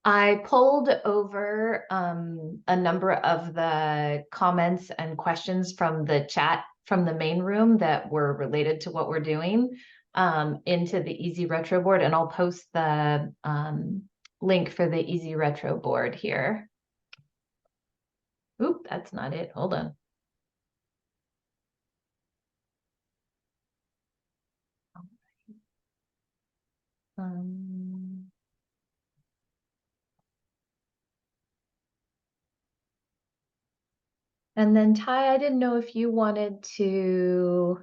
I pulled over a number of the comments and questions from the chat from the main room that were related to what we're doing into the Easy Retro board, and I'll post the link for the Easy Retro board here. Oop, that's not it. Hold on. And then Ty, I didn't know if you wanted to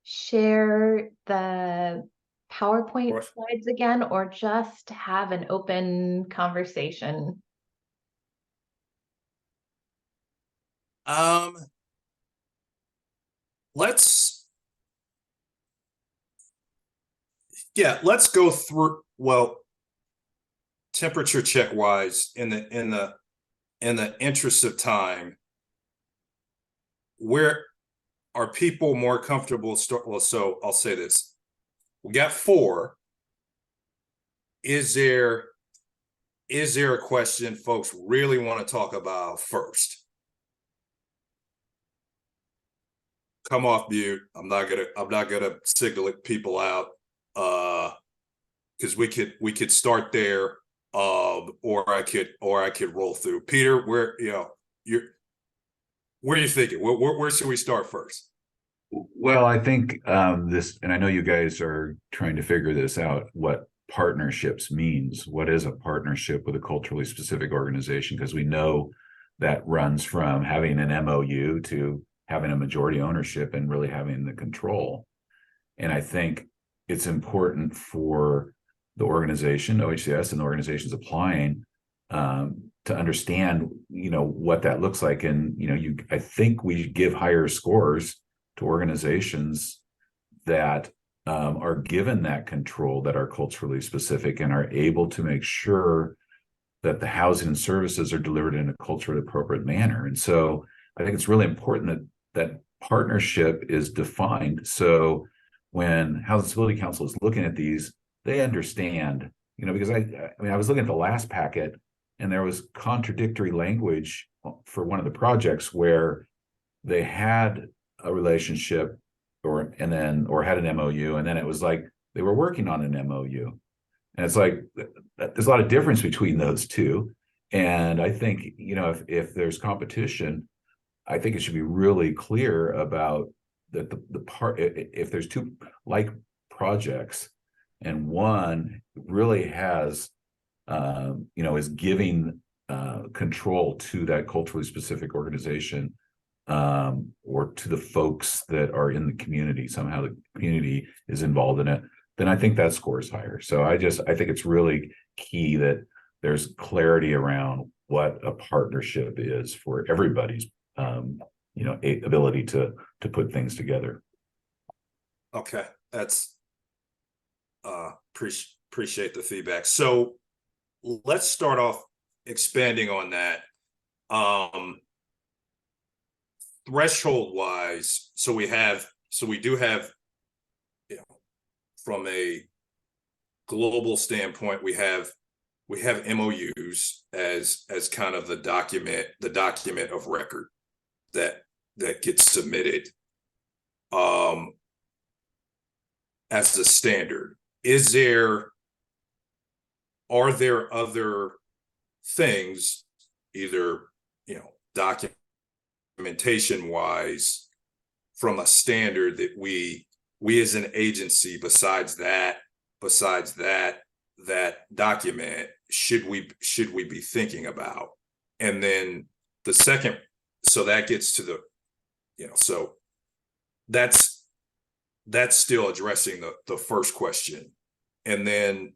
share the PowerPoint slides again, or just have an open conversation? Let's go through, well, temperature check wise, in the interest of time, where are people more comfortable well, so I'll say this. We got 4. Is there a question folks really want to talk about first? Come off mute. I'm not gonna signal people out, because we could start there, or I could roll through. Peter, where are you thinking? Where should we start first? Well, I think this, and I know you guys are trying to figure this out, what partnerships means. What is a partnership with a culturally specific organization? Because we know that runs from having an MOU to having a majority ownership and really having the control. And I think it's important for the organization, OHCS, and the organizations applying to understand, what that looks like. And, I think we give higher scores to organizations that are given that control, that are culturally specific and are able to make sure that the housing and services are delivered in a culturally appropriate manner. And so I think it's really important that partnership is defined. So when Housing Stability Council is looking at these, they understand, because I was looking at the last packet and there was contradictory language for one of the projects where they had a relationship or had an MOU, and then it was like they were working on an MOU. And it's like there's a lot of difference between those two. And I think, if there's competition, I think it should be really clear about that the part, if there's 2 like projects and one really has is giving control to that culturally specific organization, or to the folks that are in the community, somehow the community is involved in it, then I think that score is higher. So I think it's really key that there's clarity around what a partnership is for everybody's ability to put things together. Okay, that's appreciate the feedback. So let's start off expanding on that. Threshold wise, so we do have, from a global standpoint, we have MOUs as kind of the document of record that gets submitted as a standard. Are there other things, either documentation wise, from a standard that we as an agency, besides that document, should we be thinking about? And then the second, so that gets to the, so that's still addressing the first question. And then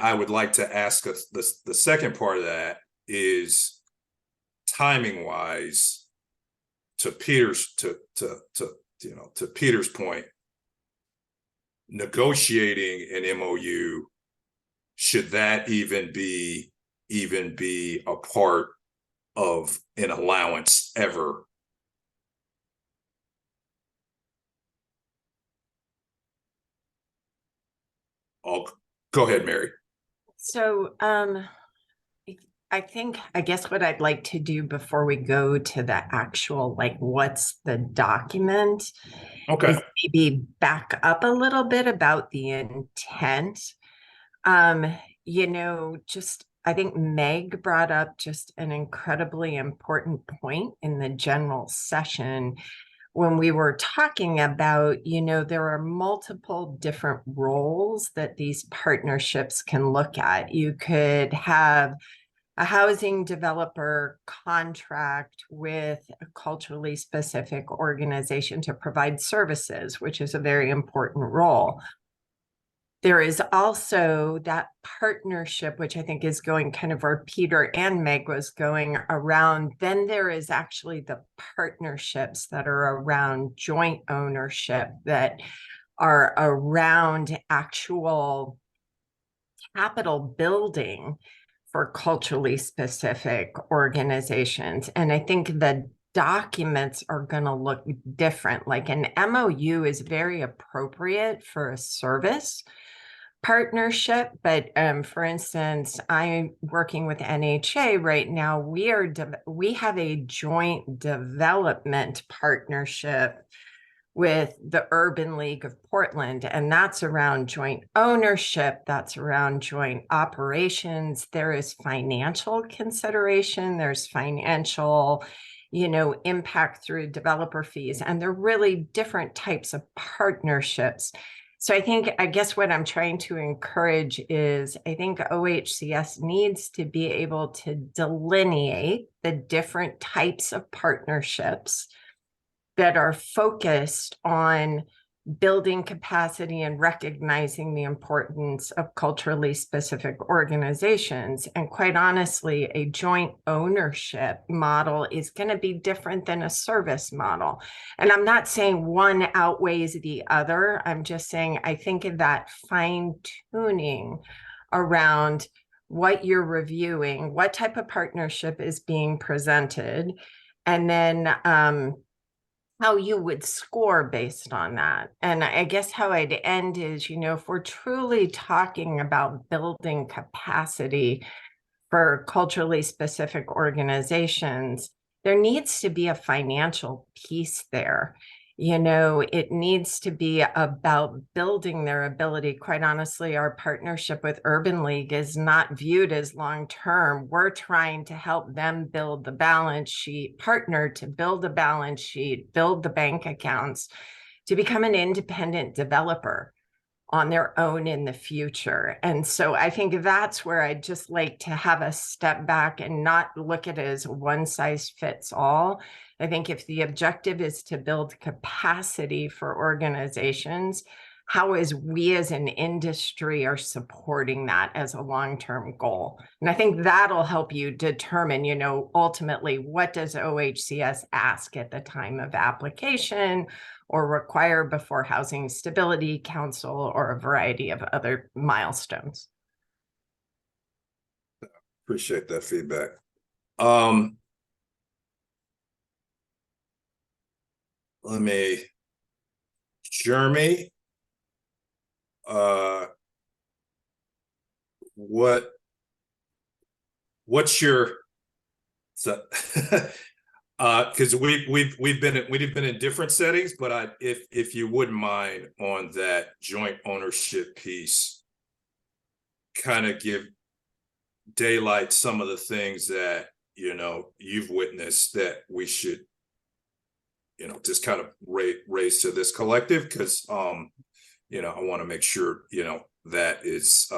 I would like to ask us the second part of that is, timing wise, to Peter's point, negotiating an MOU, should that even be a part of an allowance ever? I'll go ahead, Mary. So, I guess what I'd like to do before we go to the actual, like, what's the document, Okay. is maybe back up a little bit about the intent. Just I think Meg brought up just an incredibly important point in the general session when we were talking about, there are multiple different roles that these partnerships can look at. You could have a housing developer contract with a culturally specific organization to provide services, which is a very important role. There is also that partnership, which I think is going kind of where Peter and Meg was going around. Then there is actually the partnerships that are around joint ownership, that are around actual capital building for culturally specific organizations. And I think the documents are going to look different. Like an MOU is very appropriate for a service partnership, but for instance, I'm working with NHA right now. We have a joint development partnership with the Urban League of Portland, and that's around joint ownership, that's around joint operations. There is financial consideration, there's financial, impact through developer fees, and they're really different types of partnerships. So I guess what I'm trying to encourage is, I think OHCS needs to be able to delineate the different types of partnerships that are focused on building capacity and recognizing the importance of culturally specific organizations. And quite honestly, a joint ownership model is going to be different than a service model. And I'm not saying one outweighs the other. I'm just saying, I think of that fine tuning around what you're reviewing, what type of partnership is being presented, and then how you would score based on that. And I guess how I'd end is, if we're truly talking about building capacity for culturally specific organizations, there needs to be a financial piece there. It needs to be about building their ability. Quite honestly, our partnership with Urban League is not viewed as long-term. We're trying to help them build the balance sheet, partner to build a balance sheet, build the bank accounts to become an independent developer on their own in the future. And so I think that's where I'd just like to have a step back and not look at it as one size fits all. I think if the objective is to build capacity for organizations, how is we as an industry are supporting that as a long-term goal? And I think that'll help you determine, ultimately, what does OHCS ask at the time of application or require before Housing Stability Council, or a variety of other milestones. Appreciate that feedback. Jeremy, what's your, so because we've been in different settings, but if you wouldn't mind on that joint ownership piece, kind of give daylight some of the things that you've witnessed that we should just kind of raise to this collective, because I want to make sure that is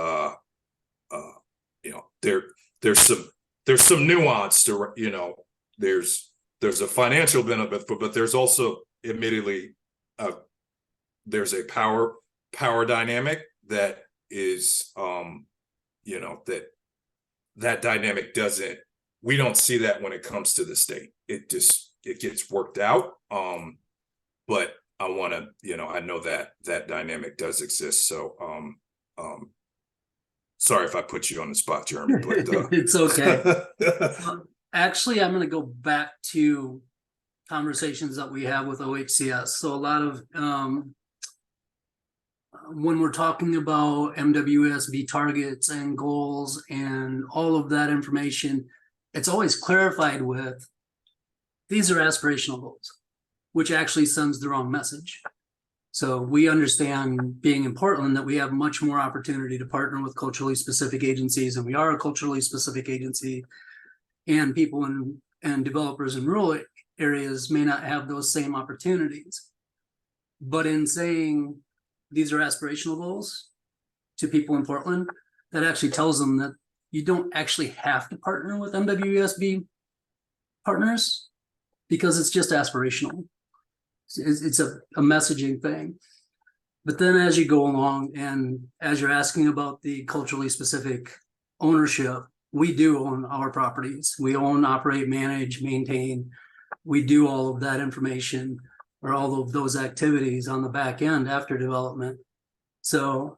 there's some nuance to there's a financial benefit, but there's also admittedly there's a power dynamic that is that dynamic we don't see that when it comes to the state. It gets worked out, but I want to I know that dynamic does exist. So sorry if I put you on the spot, Jeremy, but it's okay. Actually, I'm going to go back to conversations that we have with OHCS. So a lot of when we're talking about MWSB targets and goals and all of that information, it's always clarified with, these are aspirational goals, which actually sends the wrong message. So we understand, being in Portland, that we have much more opportunity to partner with culturally specific agencies, and we are a culturally specific agency, and people and developers in rural areas may not have those same opportunities. But in saying these are aspirational goals to people in Portland, that actually tells them that you don't actually have to partner with MWSB partners, because it's just aspirational. It's a messaging thing. But then as you go along, and as you're asking about the culturally specific ownership, we do own our properties. We own, operate, manage, maintain. We do all of that information, or all of those activities on the back end after development. So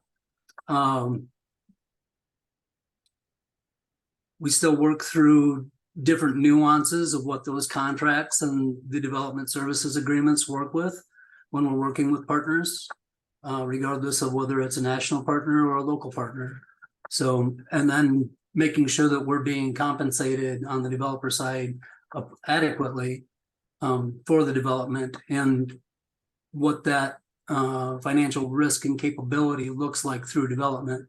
we still work through different nuances of what those contracts and the development services agreements work with when we're working with partners, regardless of whether it's a national partner or a local partner. So, and then making sure that we're being compensated on the developer side adequately for the development, and what that financial risk and capability looks like through development.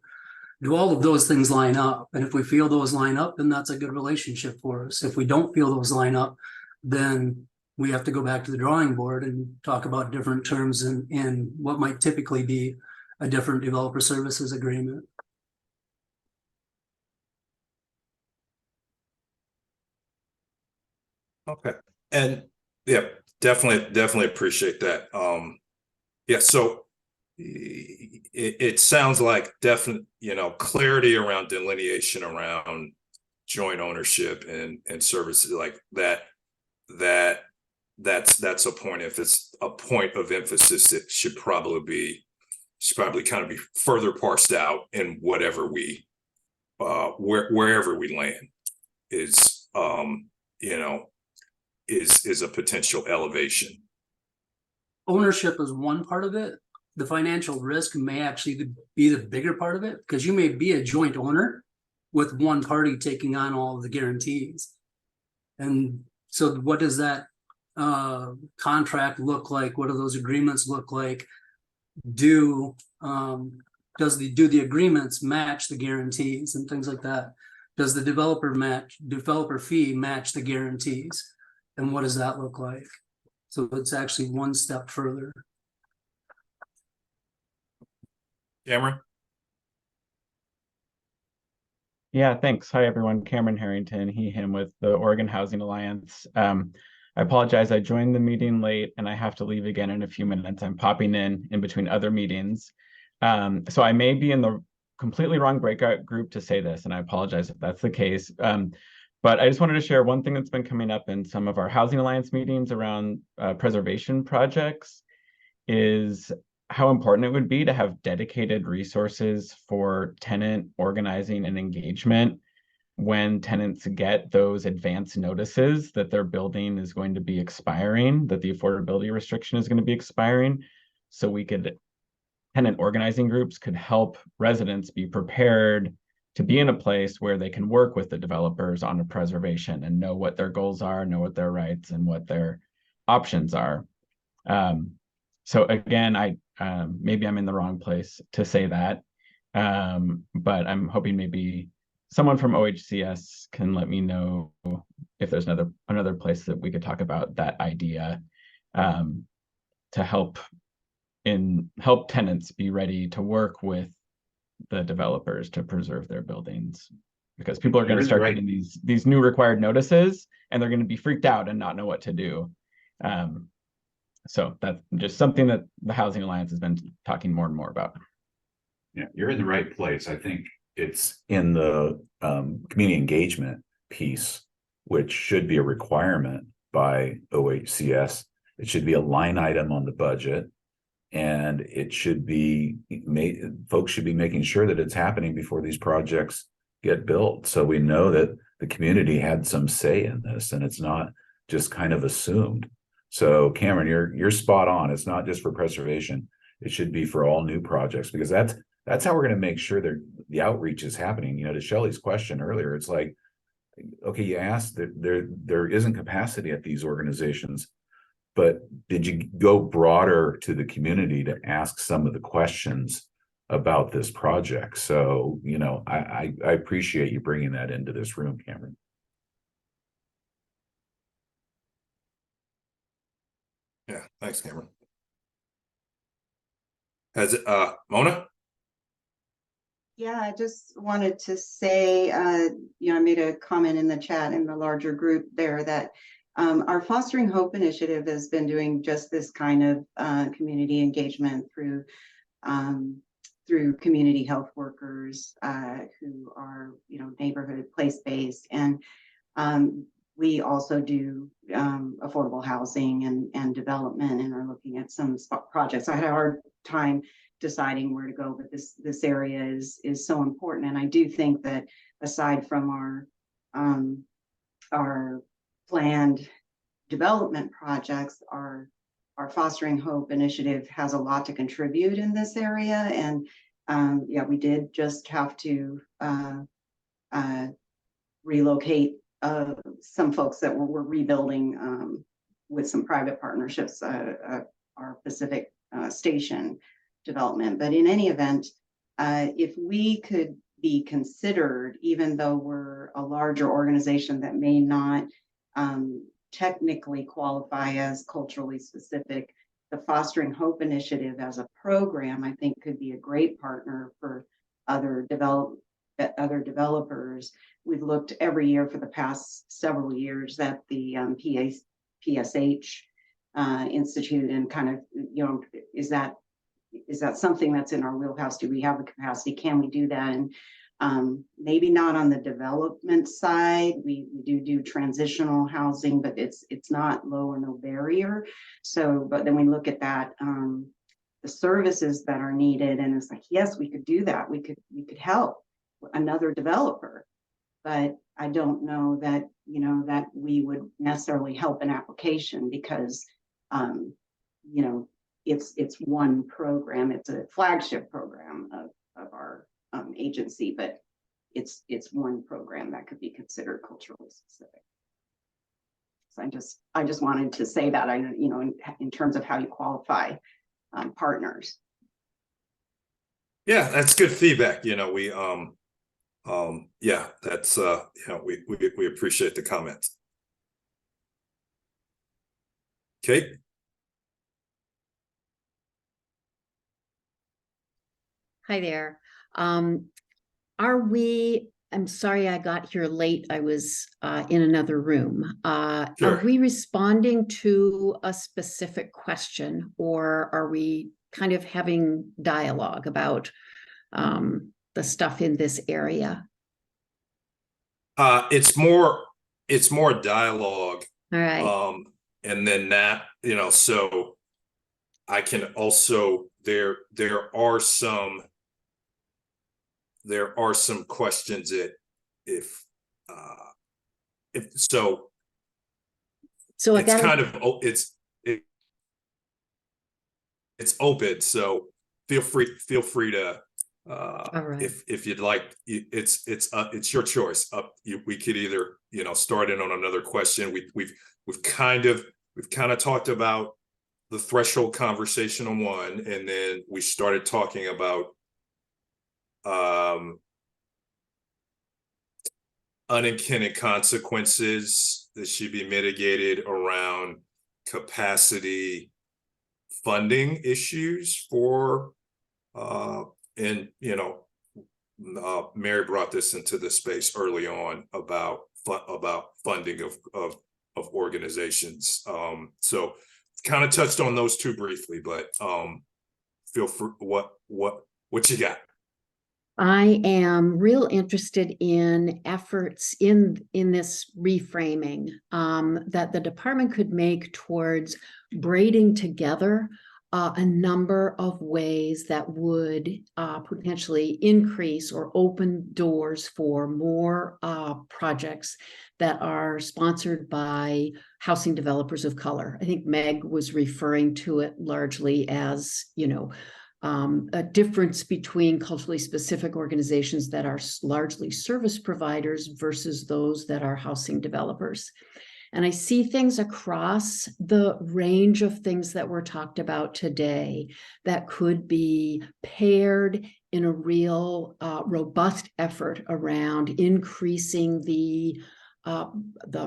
Do all of those things line up? And if we feel those line up, then that's a good relationship for us. If we don't feel those line up, then we have to go back to the drawing board and talk about different terms and what might typically be a different developer services agreement. Okay. And yeah, definitely appreciate that. Yeah, so it sounds like definite, clarity around delineation around joint ownership and services like that. That's a point. If it's a point of emphasis, it should probably kind of be further parsed out in whatever we wherever we land is is a potential elevation. Ownership is one part of it. The financial risk may actually be the bigger part of it, because you may be a joint owner with one party taking on all of the guarantees. And so what does that contract look like? What do those agreements look like? Do the agreements match the guarantees and things like that? Does the developer fee match the guarantees? And what does that look like? So it's actually one step further. Cameron? Yeah, thanks. Hi, everyone. Cameron Harrington, him with the Oregon Housing Alliance. I apologize. I joined the meeting late and I have to leave again in a few minutes. I'm popping in between other meetings. So I may be in the completely wrong breakout group to say this, and I apologize if that's the case. But I just wanted to share one thing that's been coming up in some of our Housing Alliance meetings around preservation projects is how important it would be to have dedicated resources for tenant organizing and engagement when tenants get those advance notices that their building is going to be expiring, that the affordability restriction is going to be expiring. So tenant organizing groups could help residents be prepared to be in a place where they can work with the developers on a preservation and know what their goals are, know what their rights and what their options are. So again, maybe I'm in the wrong place to say that, but I'm hoping maybe someone from OHCS can let me know if there's another place that we could talk about that idea to help tenants be ready to work with the developers to preserve their buildings, because people are going to start getting these new required notices and they're going to be freaked out and not know what to do. So that's just something that the Housing Alliance has been talking more and more about. Yeah, you're in the right place. I think it's in the community engagement piece, which should be a requirement by OHCS. It should be a line item on the budget, and it should be folks should be making sure that it's happening before these projects get built. So we know that the community had some say in this, and it's not just kind of assumed. So Cameron, you're spot on. It's not just for preservation. It should be for all new projects, because that's how we're going to make sure that the outreach is happening. You know, to Shelley's question earlier, it's like, okay, you asked that there isn't capacity at these organizations, but did you go broader to the community to ask some of the questions about this project? So, you know, I appreciate you bringing that into this room, Cameron. Yeah, thanks, Cameron. Has it, Mona? Yeah, I just wanted to say, you know, I made a comment in the chat in the larger group there that our Fostering Hope initiative has been doing just this kind of community engagement through community health workers who are, you know, neighborhood place-based, and we also do affordable housing and development, and are looking at some projects. I had a hard time deciding where to go, but this area is so important, and I do think that aside from our planned development projects, our Fostering Hope initiative has a lot to contribute in this area. And yeah, we did just have to relocate some folks that were rebuilding with some private partnerships, our Pacific Station development. But in any event, if we could be considered, even though we're a larger organization that may not technically qualify as culturally specific, the Fostering Hope initiative as a program, I think, could be a great partner for other developers. We've looked every year for the past several years at the PSH Institute, and kind of, you know, is that something that's in our wheelhouse? Do we have the capacity? Can we do that? And maybe not on the development side. We do transitional housing, but it's not low or no barrier. So, but then we look at that, the services that are needed, and it's like, yes, we could do that. We could help another developer, but I don't know that, you know, that we would necessarily help an application, because you know, it's one program. It's a flagship program of our agency, but it's one program that could be considered culturally specific. So I just wanted to say that, you know, in terms of how you qualify partners. Yeah, that's good feedback. You know, we yeah, that's you know, we appreciate the comments. Kate? Hi there. I'm sorry I got here late. I was in another room. Sure. Are we responding to a specific question, or are we kind of having dialogue about the stuff in this area? It's more dialogue. All right. And then that, you know, so I can also, there are some questions that if so I it's got kind of, it's open, so feel free to all right. if you'd like, it's your choice. We could either, you know, start in on another question. We've kind of talked about the threshold conversation on one, and then we started talking about unintended consequences that should be mitigated around capacity funding issues for and, you know, Mary brought this into the space early on about funding of organizations. So kind of touched on those two briefly, but feel free, what you got? I am real interested in efforts in this reframing that the department could make towards braiding together a number of ways that would potentially increase or open doors for more projects that are sponsored by housing developers of color. I think Meg was referring to it largely as, a difference between culturally specific organizations that are largely service providers versus those that are housing developers. And I see things across the range of things that were talked about today that could be paired in a real robust effort around increasing the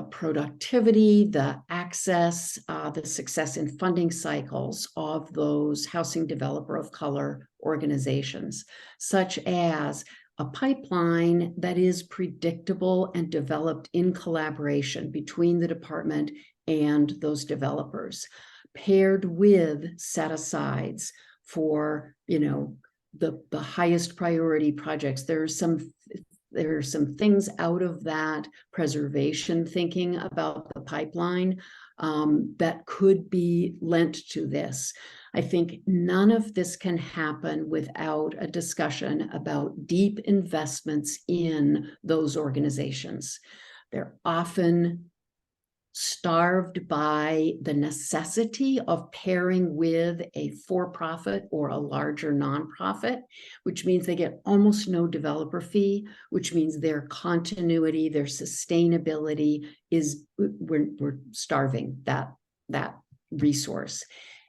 productivity, the access, the success in funding cycles of those housing developer of color organizations, such as a pipeline that is predictable and developed in collaboration between the department and those developers, paired with set-asides for, the highest priority projects. There are some things out of that preservation thinking about the pipeline that could be lent to this. I think none of this can happen without a discussion about deep investments in those organizations. They're often starved by the necessity of pairing with a for-profit or a larger nonprofit, which means they get almost no developer fee, which means their continuity, their sustainability is, we're starving that resource.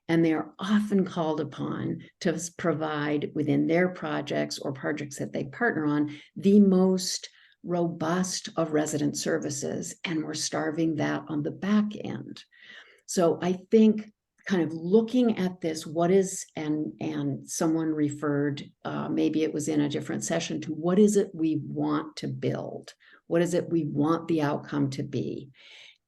And they are often called upon to provide within their projects or projects that they partner on the most robust of resident services, and we're starving that on the back end. So I think kind of looking at this, what is, and someone referred, maybe it was in a different session, to what is it we want to build? What is it we want the outcome to be?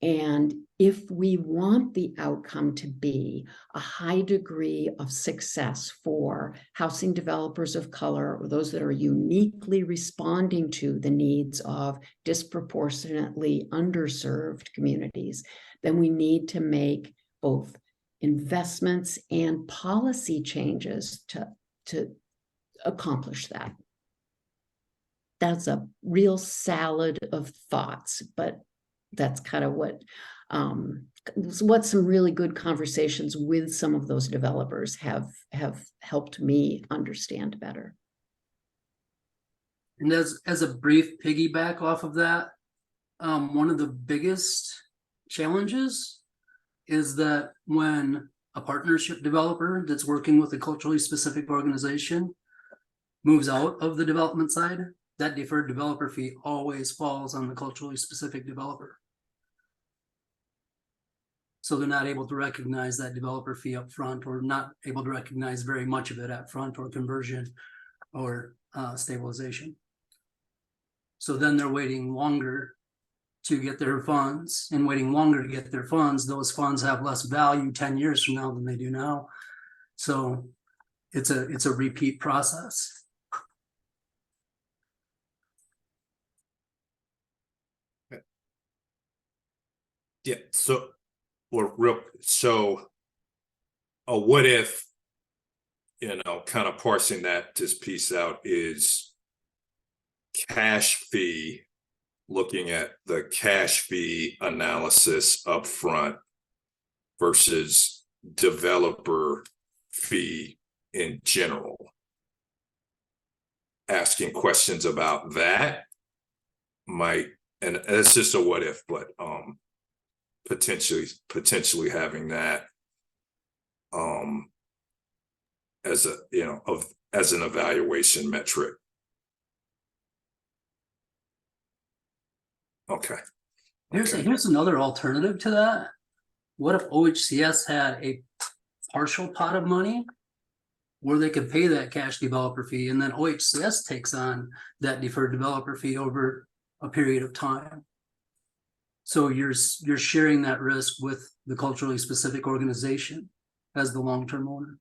And if we want the outcome to be a high degree of success for housing developers of color, or those that are uniquely responding to the needs of disproportionately underserved communities, then we need to make both investments and policy changes to accomplish that. That's a real salad of thoughts, but that's kind of what some really good conversations with some of those developers have helped me understand better. And as a brief piggyback off of that, one of the biggest challenges is that when a partnership developer that's working with a culturally specific organization moves out of the development side, that deferred developer fee always falls on the culturally specific developer. So they're not able to recognize that developer fee up front, or not able to recognize very much of it at front, or conversion or stabilization. So then they're waiting longer to get their funds, and waiting longer to get their funds. Those funds have less value 10 years from now than they do now. So it's a repeat process. Yeah, so what if, kind of parsing this piece out, is cash fee, looking at the cash fee analysis up front versus developer fee in general. Asking questions about that might, and it's just a what if, but potentially having that as as an evaluation metric. Okay. Here's another alternative to that. What if OHCS had a partial pot of money where they could pay that cash developer fee, and then OHCS takes on that deferred developer fee over a period of time? So you're sharing that risk with the culturally specific organization as the long-term owner.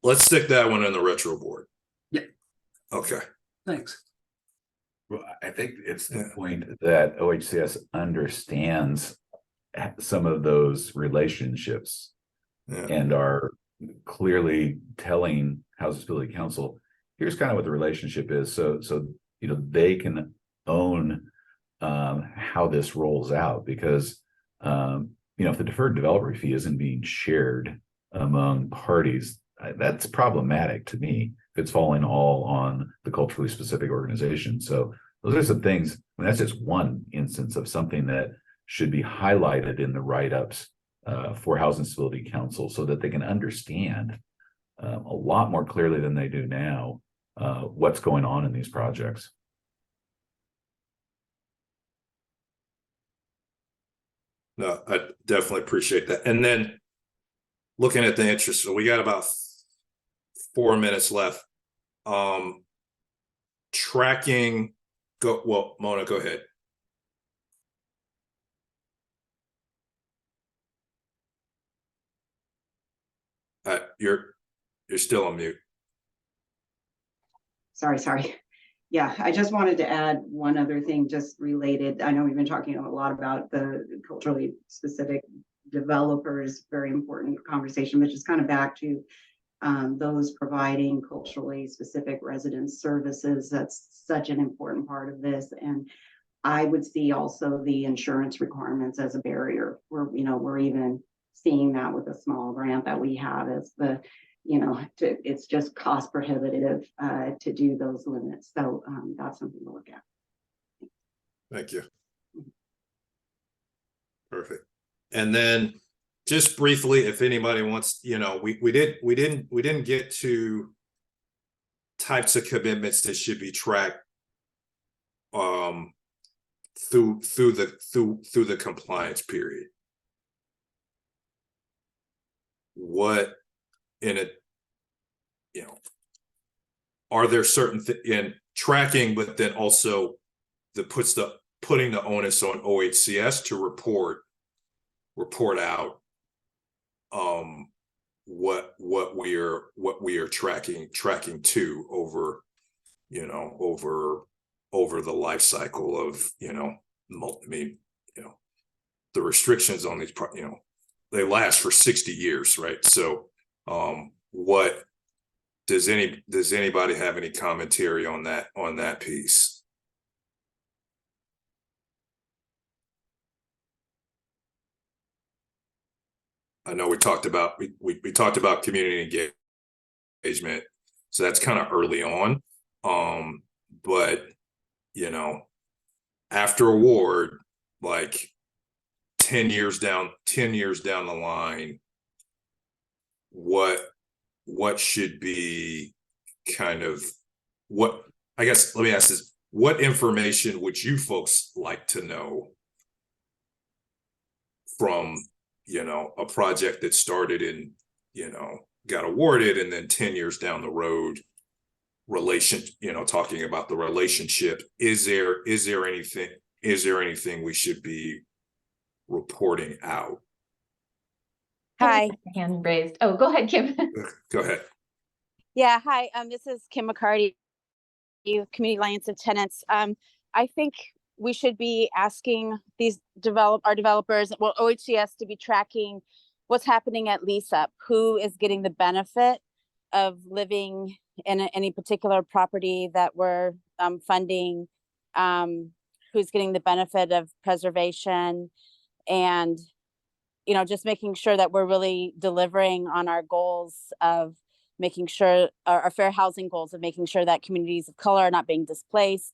Let's stick that one in the retro board. Yeah. Okay. Thanks. Well, I think it's the point that OHCS understands some of those relationships and are clearly telling Housing Stability Council, here's kind of what the relationship is. So you know, they can own how this rolls out, because you know, if the deferred developer fee isn't being shared among parties, that's problematic to me. If it's falling all on the culturally specific organization. So those are some things. I mean, that's just one instance of something that should be highlighted in the write-ups for Housing Stability Council, so that they can understand a lot more clearly than they do now what's going on in these projects. No, I definitely appreciate that. And then looking at the interest, so we got about 4 minutes left. Tracking, Mona, go ahead. You're still on mute. Sorry. Yeah, I just wanted to add one other thing just related. I know we've been talking a lot about the culturally specific developers, very important conversation, but just kind of back to those providing culturally specific residence services. That's such an important part of this. And I would see also the insurance requirements as a barrier. We're even seeing that with a small grant that we have as the, it's just cost prohibitive to do those limits. So that's something to look at. Thank you. Perfect. And then just briefly, if anybody wants, we didn't get to types of commitments that should be tracked through the compliance period. What in it, are there certain in tracking, but then also putting the onus on OHCS to report out what we are tracking to over the life cycle of the restrictions on these they last for 60 years, right? So what does anybody have any commentary on that piece? I know we talked about community engagement, so that's kind of early on. But after award, like 10 years down the line, what should be kind of I guess let me ask this, what information would you folks like to know from a project that started in got awarded, and then 10 years down the road, talking about the relationship, is there anything we should be reporting out? Hi. Hand raised. Oh, go ahead, Kim. Go ahead. Yeah, hi. This is Kim McCarty, Community Alliance of Tenants. I think we should be asking these our developers, OHCS, to be tracking what's happening at lease up, who is getting the benefit of living in any particular property that we're funding, who's getting the benefit of preservation, and just making sure that we're really delivering on our goals of making sure our fair housing goals of making sure that communities of color are not being displaced,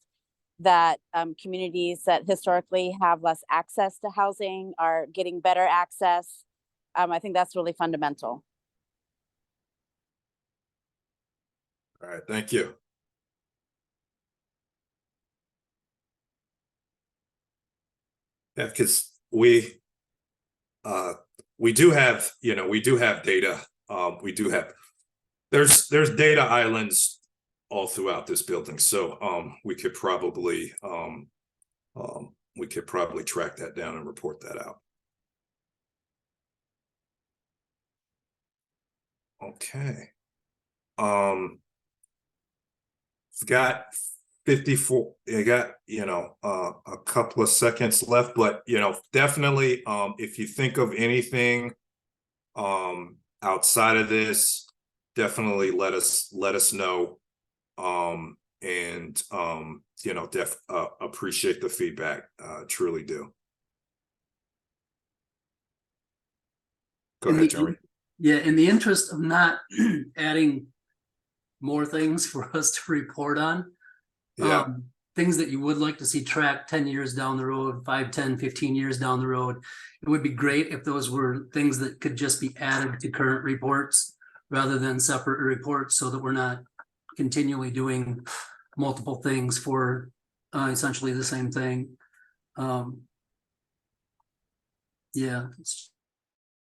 that communities that historically have less access to housing are getting better access. I think that's really fundamental. All right, thank you. Yeah, because we do have data. There's data islands all throughout this building, so we could probably track that down and report that out. Okay. Got 54. I got a couple of seconds left, but definitely if you think of anything outside of this, definitely let us know. You know, appreciate the feedback, truly do. Go ahead, Jeremy. Yeah, in the interest of not adding more things for us to report on, Yeah, things that you would like to see tracked 10 years down the road, 5, 10, 15 years down the road, it would be great if those were things that could just be added to current reports rather than separate reports, so that we're not continually doing multiple things for essentially the same thing. Yeah, it's